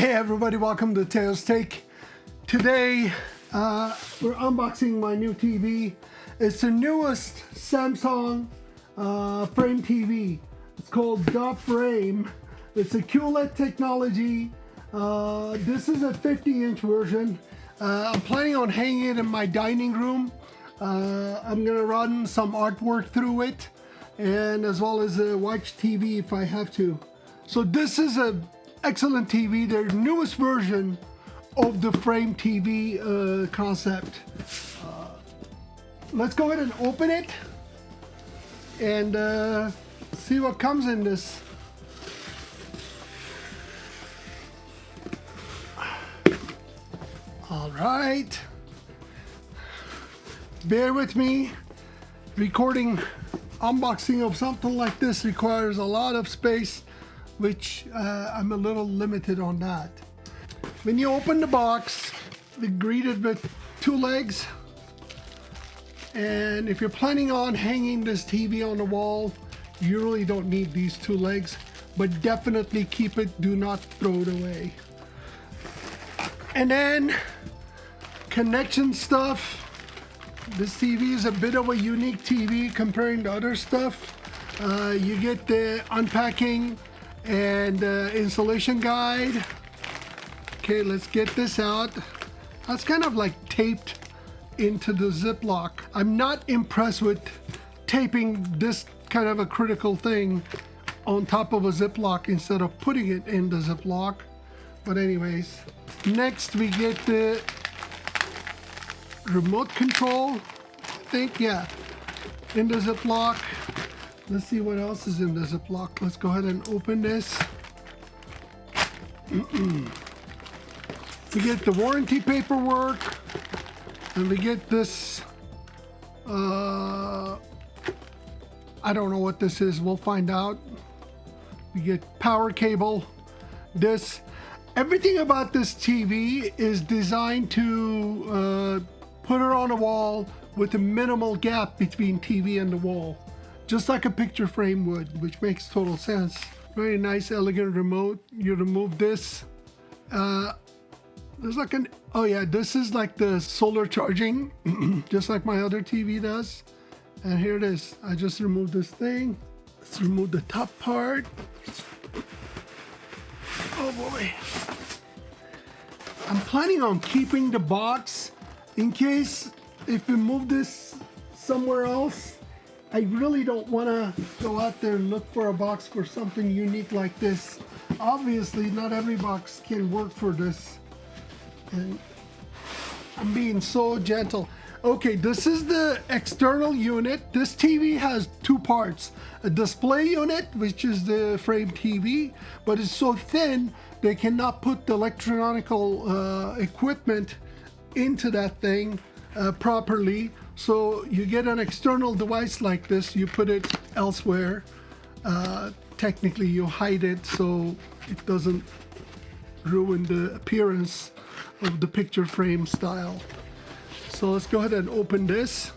Hey everybody, welcome to Teo's Take. Today we're unboxing my new TV. It's the newest Samsung Frame TV. It's called the Frame. It's a QLED technology. This is a 50-inch version. I'm planning on hanging it in my dining room. I'm gonna run some artwork through it, and as well as watch TV if I have to. So this is a excellent TV, their newest version of the Frame TV concept. Let's go ahead and open it and see what comes in this. All right, bear with me. Recording unboxing of something like this requires a lot of space, which I'm a little limited on that. When you open the box, we're greeted with two legs, and if you're planning on hanging this TV on the wall, you really don't need these two legs, but definitely keep it, do not throw it away. And then connection stuff. This TV is a bit of a unique TV comparing to other stuff. You get the unpacking and installation guide. Okay, let's get this out. That's kind of like taped into the Ziploc. I'm not impressed with taping this kind of a critical thing on top of a Ziploc instead of putting it in the Ziploc. But anyways, next we get the remote control, I think, yeah, in the Ziploc. Let's see what else is in the Ziploc. Let's go ahead and open this. We get the warranty paperwork, and we get this, I don't know what this is, we'll find out. We get power cable. This, everything about this TV is designed to put her on a wall with a minimal gap between TV and the wall, just like a picture frame would, which makes total sense. Very nice, elegant remote. You remove this. There's like an, oh yeah, this is like the solar charging, just like my other TV does. And here it is. I just removed this thing. Let's remove the top part. Oh boy. I'm planning on keeping the box in case if we move this somewhere else. I really don't want to go out there and look for a box for something unique like this. Obviously, not every box can work for this. And I'm being so gentle. Okay, this is the external unit. This TV has two parts. A display unit, which is the Frame TV, but it's so thin they cannot put the electronical equipment into that thing properly. So you get an external device like this, you put it elsewhere. Technically you hide it so it doesn't ruin the appearance of the picture frame style. So let's go ahead and open this.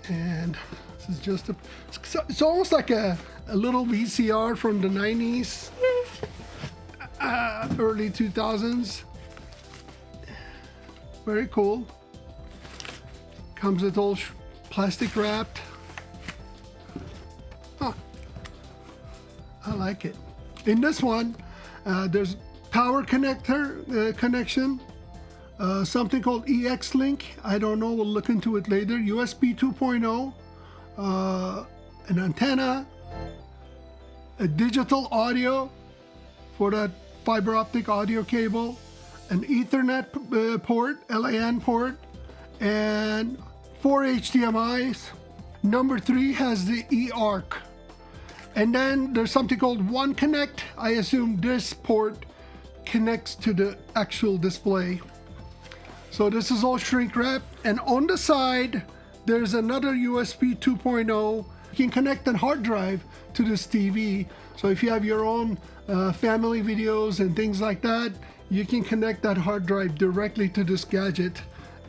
And this is just a, it's almost like a little VCR from the 90s, early 2000s. Very cool. Comes with all plastic wrapped. Huh. I like it. In this one, there's power connector connection, something called EX link. I don't know, we'll look into it later. USB 2.0, an antenna, a digital audio for that fiber optic audio cable, an Ethernet port, LAN port, and 4 HDMIs. Number 3 has the eARC. And then there's something called One Connect. I assume this port connects to the actual display. So this is all shrink wrap. And on the side, there's another USB 2.0. You can connect a hard drive to this TV. So if you have your own family videos and things like that, you can connect that hard drive directly to this gadget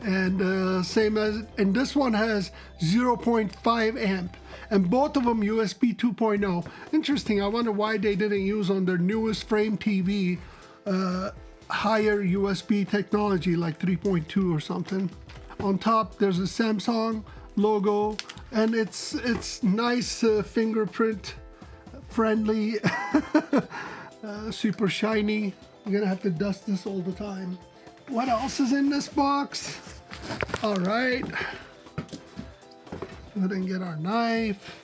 and same as, and this one has 0.5 amp, and both of them USB 2.0. Interesting. I wonder why they didn't use on their newest Frame TV higher USB technology like 3.2 or something. On top there's a Samsung logo, and it's nice, fingerprint friendly, super shiny. You're gonna have to dust this all the time. What else is in this box? All right, go ahead and get our knife.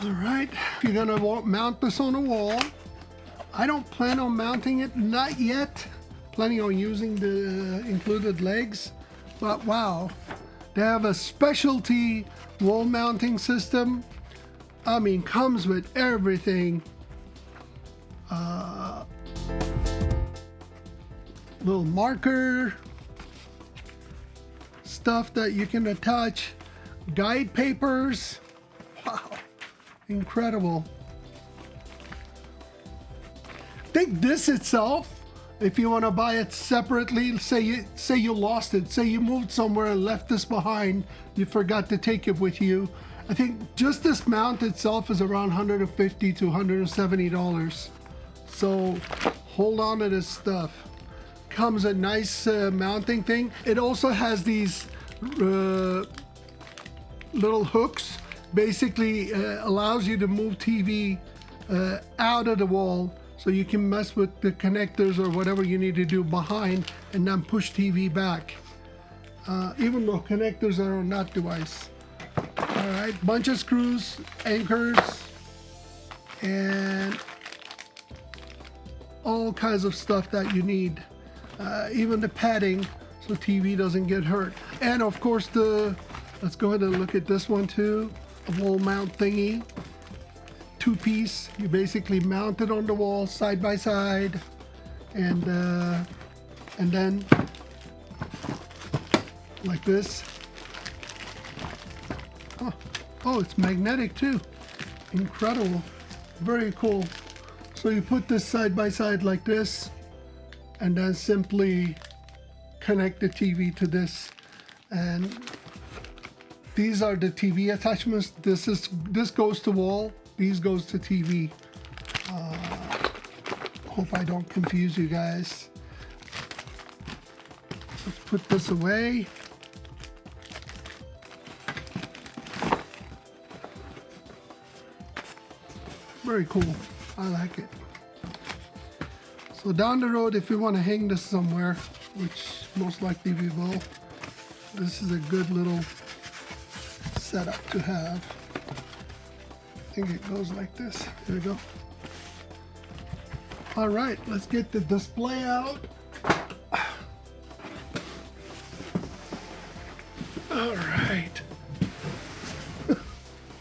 All right, you're gonna mount this on a wall. I don't plan on mounting it, not yet. Planning on using the included legs, but wow, they have a specialty wall mounting system. I mean, comes with everything. Little marker stuff that you can attach, guide papers. Wow, incredible. I think this itself, if you want to buy it separately, say you lost it, say you moved somewhere and left this behind, you forgot to take it with you, I think just this mount itself is around $150 to $170. So hold on to this stuff. Comes a nice mounting thing. It also has these little hooks. Basically allows you to move TV out of the wall, so you can mess with the connectors or whatever you need to do behind and then push TV back. Even though connectors are on that device. All right, bunch of screws, anchors, and all kinds of stuff that you need. Even the padding so TV doesn't get hurt. And of course let's go ahead and look at this one too, a wall mount thingy. Two-piece, you basically mount it on the wall side by side, and then like this. Oh, it's magnetic too. Incredible, very cool. So you put this side by side like this, and then simply connect the TV to this, and these are the TV attachments. This goes to wall, these goes to TV. Hope I don't confuse you guys. Let's put this away. Very cool, I like it. So down the road, if you want to hang this somewhere, which most likely we will, this is a good little setup to have. I think it goes like this. There we go. All right, let's get the display out. All right.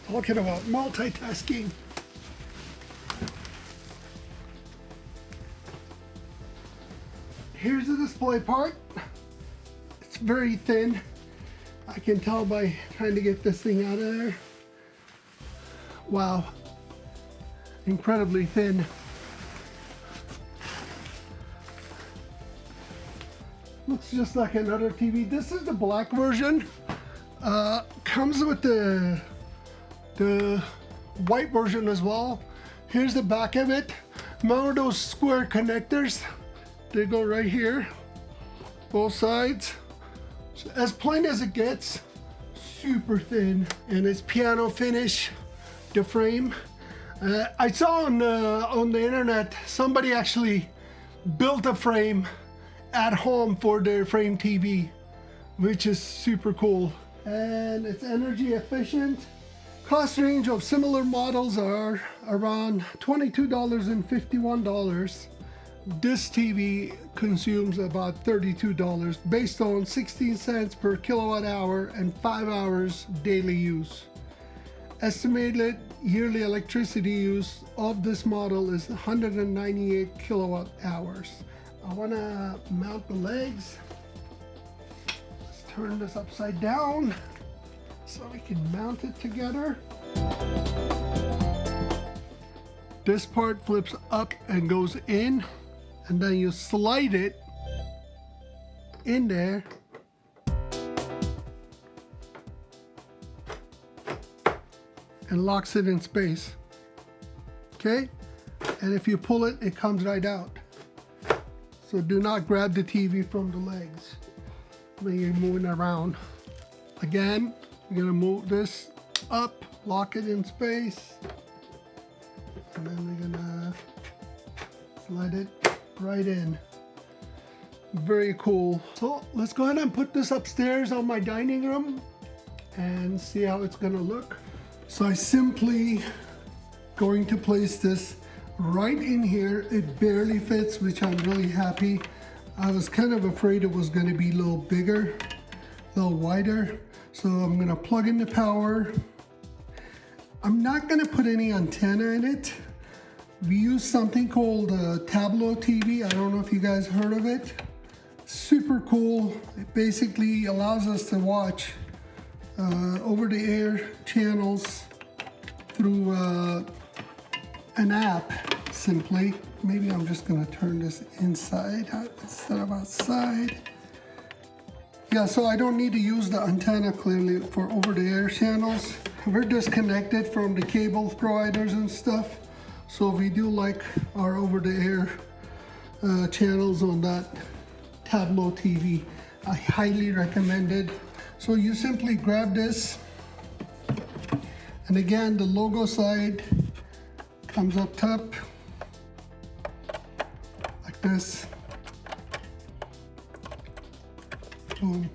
Talking about multitasking. Here's the display part. It's very thin. I can tell by trying to get this thing out of there. Wow, incredibly thin. Looks just like another TV. This is the black version. Comes with the white version as well. Here's the back of it. Remember those square connectors? They go right here, both sides. So as plain as it gets, super thin, and it's piano finish, the frame. I saw on the internet, somebody actually built a frame at home for their Frame TV, which is super cool. And it's energy efficient. Cost range of similar models are around $22 and $51. This TV consumes about $32 based on 16 cents per kilowatt hour and 5 hours daily use. Estimated yearly electricity use of this model is 198 kilowatt hours. I want to mount the legs. Let's turn this upside down so we can mount it together. This part flips up and goes in, and then you slide it in there. And locks it in space. Okay? And if you pull it, it comes right out. So do not grab the TV from the legs when you're moving around. Again, you're gonna move this up, lock it in space, and then we're gonna slide it right in. Very cool. So let's go ahead and put this upstairs on my dining room and see how it's gonna look. So I simply going to place this right in here. It barely fits, which I'm really happy. I was kind of afraid it was going to be a little bigger, a little wider. So I'm going to plug in the power. I'm not going to put any antenna in it. We use something called a Tableau TV. I don't know if you guys heard of it. Super cool. It basically allows us to watch over-the-air channels through an app, simply. Maybe I'm just gonna turn this inside instead of outside. Yeah, so I don't need to use the antenna clearly for over-the-air channels. We're disconnected from the cable providers and stuff. So we do like our over-the-air channels on that Tableau TV. I highly recommend it. So you simply grab this, and again, the logo side comes up top like this. Boom.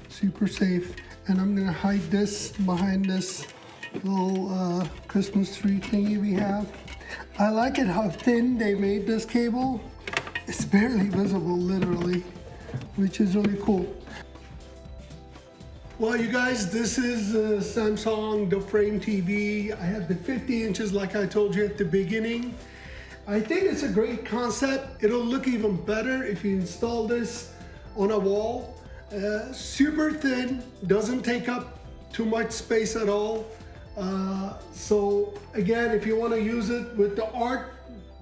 Super safe. And I'm gonna hide this behind this little Christmas tree thingy we have. I like it how thin they made this cable. It's barely visible, literally, which is really cool. Well, you guys, this is Samsung, the Frame TV. I have the 50 inches like I told you at the beginning. I think it's a great concept. It'll look even better if you install this on a wall. Super thin, doesn't take up too much space at all. So again, if you want to use it with the art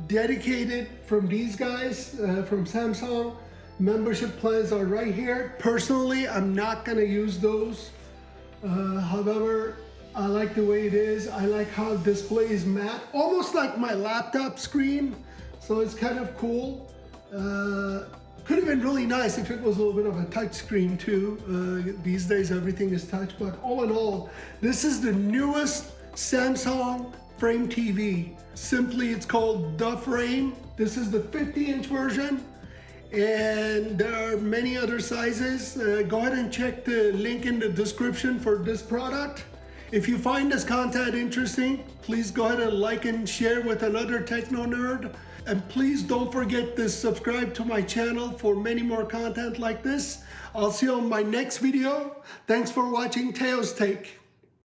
dedicated from these guys, from Samsung, membership plans are right here. Personally, I'm not gonna use those. However, I like the way it is. I like how it displays matte, almost like my laptop screen. So it's kind of cool. Could have been really nice if it was a little bit of a touch screen too. These days, everything is touch, but all in all, this is the newest Samsung Frame TV. Simply, it's called The Frame. This is the 50-inch version. And there are many other sizes. Go ahead and check the link in the description for this product. If you find this content interesting, please go ahead and like and share with another techno nerd. And please don't forget to subscribe to my channel for many more content like this. I'll see you on my next video. Thanks for watching Teo's Take.